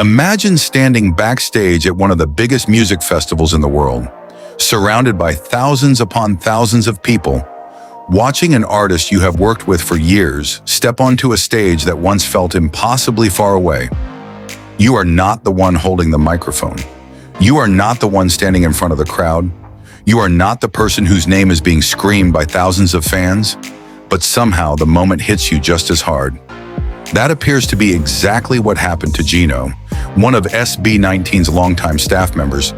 Imagine standing backstage at one of the biggest music festivals in the world, surrounded by thousands upon thousands of people, watching an artist you have worked with for years step onto a stage that once felt impossibly far away. You are not the one holding the microphone. You are not the one standing in front of the crowd. You are not the person whose name is being screamed by thousands of fans, but somehow the moment hits you just as hard. That appears to be exactly what happened to Gino, one of SB19's longtime staff members,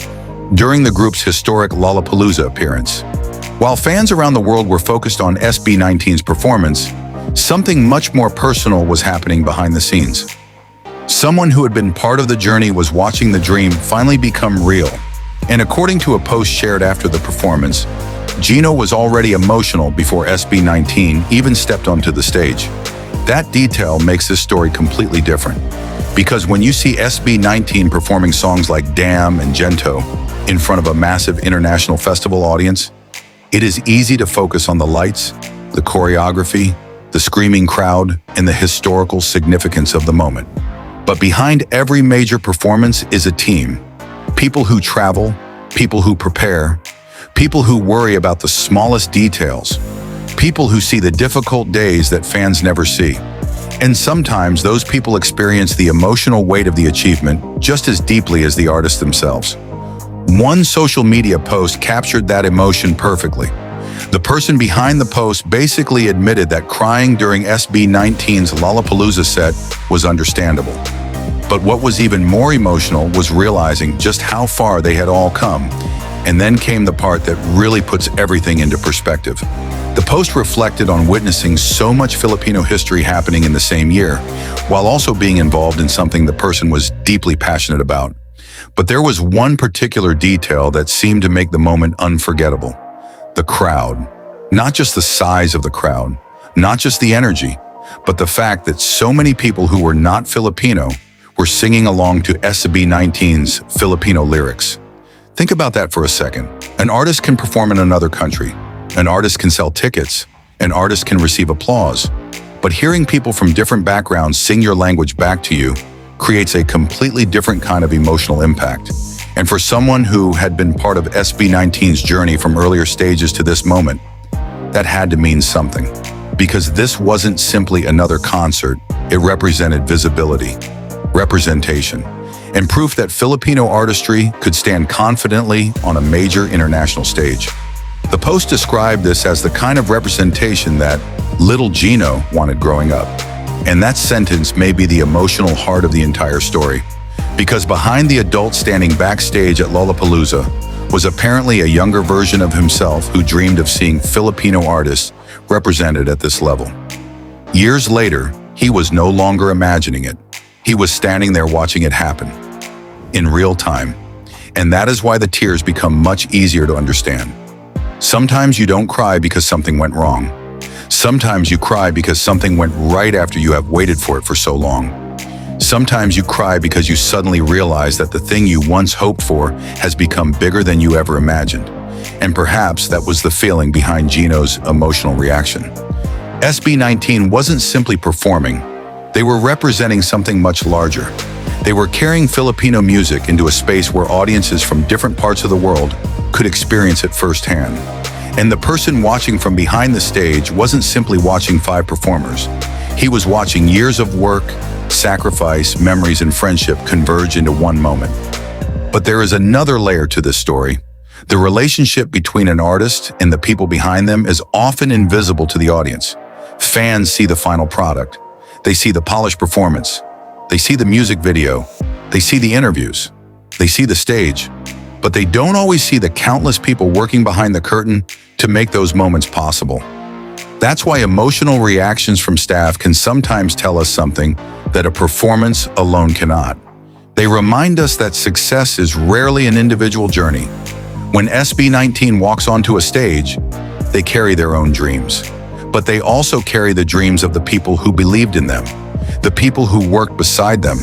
during the group's historic Lollapalooza appearance. While fans around the world were focused on SB19's performance, something much more personal was happening behind the scenes. Someone who had been part of the journey was watching the dream finally become real. And according to a post shared after the performance, Gino was already emotional before SB19 even stepped onto the stage. That detail makes this story completely different. Because when you see SB19 performing songs like Damn and GENTO in front of a massive international festival audience, it is easy to focus on the lights, the choreography, the screaming crowd, and the historical significance of the moment. But behind every major performance is a team. People who travel, people who prepare, people who worry about the smallest details, people who see the difficult days that fans never see. And sometimes those people experience the emotional weight of the achievement just as deeply as the artists themselves. One social media post captured that emotion perfectly. The person behind the post basically admitted that crying during SB19's Lollapalooza set was understandable. But what was even more emotional was realizing just how far they had all come. And then came the part that really puts everything into perspective. The post reflected on witnessing so much Filipino history happening in the same year, while also being involved in something the person was deeply passionate about. But there was one particular detail that seemed to make the moment unforgettable. The crowd. Not just the size of the crowd, not just the energy, but the fact that so many people who were not Filipino were singing along to SB19's Filipino lyrics. Think about that for a second. An artist can perform in another country. An artist can sell tickets. An artist can receive applause. But hearing people from different backgrounds sing your language back to you creates a completely different kind of emotional impact. And for someone who had been part of SB19's journey from earlier stages to this moment, that had to mean something. Because this wasn't simply another concert, it represented visibility, representation, and proof that Filipino artistry could stand confidently on a major international stage. The post described this as the kind of representation that little Gino wanted growing up. And that sentence may be the emotional heart of the entire story. Because behind the adult standing backstage at Lollapalooza was apparently a younger version of himself who dreamed of seeing Filipino artists represented at this level. Years later, he was no longer imagining it. He was standing there watching it happen, in real time. And that is why the tears become much easier to understand. Sometimes you don't cry because something went wrong. Sometimes you cry because something went right after you have waited for it for so long. Sometimes you cry because you suddenly realize that the thing you once hoped for has become bigger than you ever imagined. And perhaps that was the feeling behind Gino's emotional reaction. SB19 wasn't simply performing. They were representing something much larger. They were carrying Filipino music into a space where audiences from different parts of the world could experience it firsthand. And the person watching from behind the stage wasn't simply watching 5 performers. He was watching years of work, sacrifice, memories, and friendship converge into one moment. But there is another layer to this story. The relationship between an artist and the people behind them is often invisible to the audience. Fans see the final product. They see the polished performance. They see the music video. They see the interviews. They see the stage. But they don't always see the countless people working behind the curtain to make those moments possible. That's why emotional reactions from staff can sometimes tell us something that a performance alone cannot. They remind us that success is rarely an individual journey. When SB19 walks onto a stage, they carry their own dreams. But they also carry the dreams of the people who believed in them, the people who worked beside them,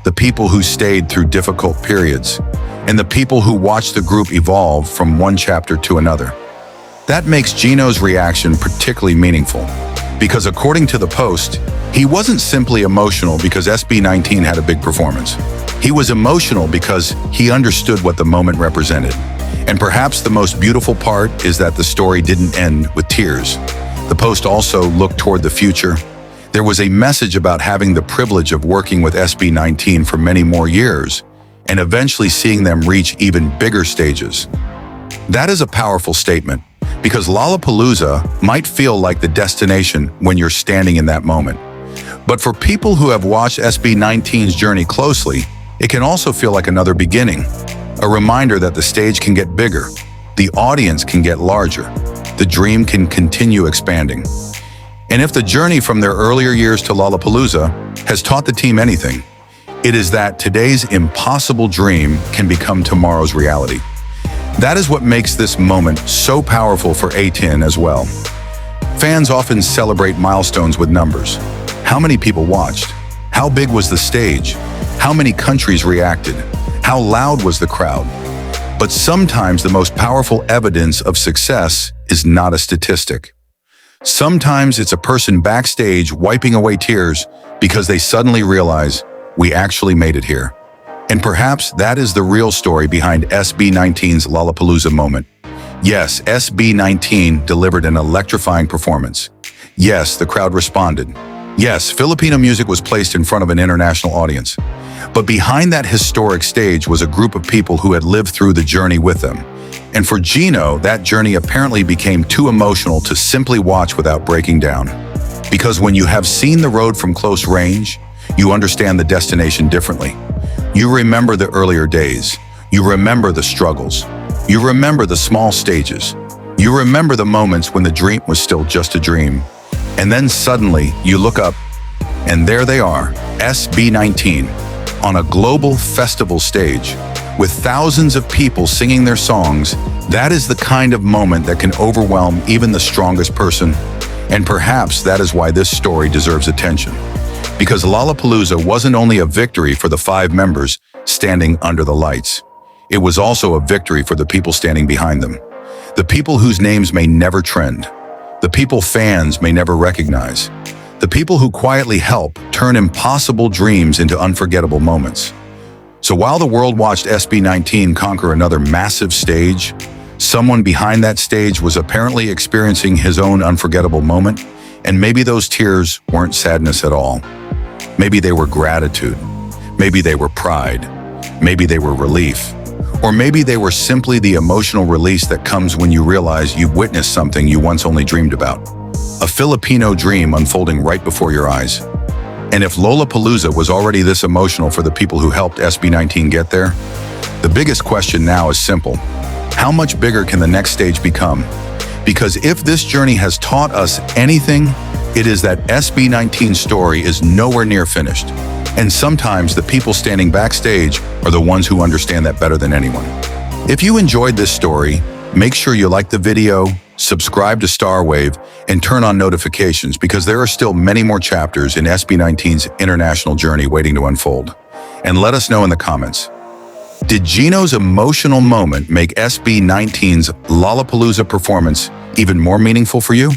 the people who stayed through difficult periods, and the people who watched the group evolve from one chapter to another. That makes Gino's reaction particularly meaningful, because according to the post, he wasn't simply emotional because SB19 had a big performance. He was emotional because he understood what the moment represented. And perhaps the most beautiful part is that the story didn't end with tears. The post also looked toward the future. There was a message about having the privilege of working with SB19 for many more years, and eventually seeing them reach even bigger stages. That is a powerful statement, because Lollapalooza might feel like the destination when you're standing in that moment. But for people who have watched SB19's journey closely, it can also feel like another beginning, a reminder that the stage can get bigger, the audience can get larger, the dream can continue expanding. And if the journey from their earlier years to Lollapalooza has taught the team anything, it is that today's impossible dream can become tomorrow's reality. That is what makes this moment so powerful for A10 as well. Fans often celebrate milestones with numbers. How many people watched? How big was the stage? How many countries reacted? How loud was the crowd? But sometimes the most powerful evidence of success is not a statistic. Sometimes it's a person backstage wiping away tears because they suddenly realize, we actually made it here. And perhaps that is the real story behind SB19's Lollapalooza moment. Yes, SB19 delivered an electrifying performance. Yes, the crowd responded. Yes, Filipino music was placed in front of an international audience. But behind that historic stage was a group of people who had lived through the journey with them. And for Gino, that journey apparently became too emotional to simply watch without breaking down. Because when you have seen the road from close range, you understand the destination differently. You remember the earlier days. You remember the struggles. You remember the small stages. You remember the moments when the dream was still just a dream. And then suddenly you look up, and there they are, SB19, on a global festival stage, with thousands of people singing their songs. That is the kind of moment that can overwhelm even the strongest person. And perhaps that is why this story deserves attention. Because Lollapalooza wasn't only a victory for the 5 members standing under the lights. It was also a victory for the people standing behind them. The people whose names may never trend. The people fans may never recognize. The people who quietly help turn impossible dreams into unforgettable moments. So while the world watched SB19 conquer another massive stage, someone behind that stage was apparently experiencing his own unforgettable moment, and maybe those tears weren't sadness at all. Maybe they were gratitude. Maybe they were pride. Maybe they were relief. Or maybe they were simply the emotional release that comes when you realize you've witnessed something you once only dreamed about. A Filipino dream unfolding right before your eyes. And if Lollapalooza was already this emotional for the people who helped SB19 get there, the biggest question now is simple. How much bigger can the next stage become? Because if this journey has taught us anything, it is that SB19's story is nowhere near finished. And sometimes the people standing backstage are the ones who understand that better than anyone. If you enjoyed this story, make sure you like the video, subscribe to Starwave, and turn on notifications because there are still many more chapters in SB19's international journey waiting to unfold. And let us know in the comments. Did Gino's emotional moment make SB19's Lollapalooza performance even more meaningful for you?